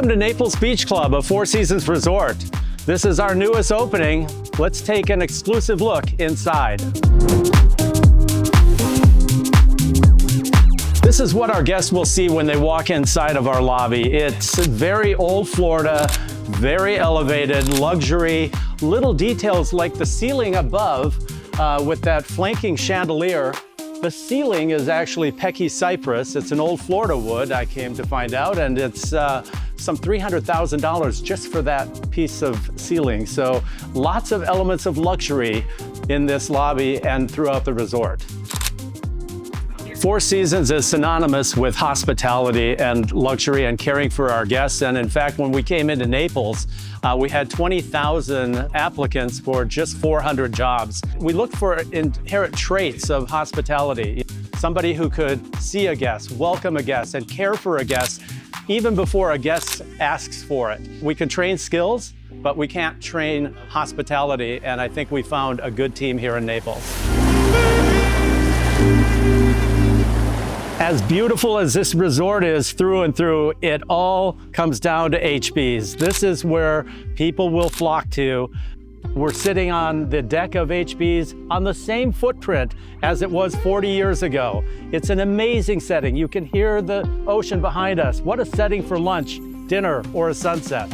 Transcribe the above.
Welcome to Naples Beach Club, a Four Seasons resort. This is our newest opening. Let's take an exclusive look inside. This is what our guests will see when they walk inside of our lobby. It's very old Florida, very elevated, luxury, little details like the ceiling above with that flanking chandelier. The ceiling is actually Pecky cypress. It's an old Florida wood, I came to find out, and it's some $300,000 just for that piece of ceiling. So lots of elements of luxury in this lobby and throughout the resort. Four Seasons is synonymous with hospitality and luxury and caring for our guests. And in fact, when we came into Naples, we had 20,000 applicants for just 400 jobs. We looked for inherent traits of hospitality. Somebody who could see a guest, welcome a guest, and care for a guest even before a guest asks for it. We can train skills, but we can't train hospitality. And I think we found a good team here in Naples. As beautiful as this resort is through and through, it all comes down to HB's. This is where people will flock to. We're sitting on the deck of HB's on the same footprint as it was 40 years ago. It's an amazing setting. You can hear the ocean behind us. What a setting for lunch, dinner, or a sunset.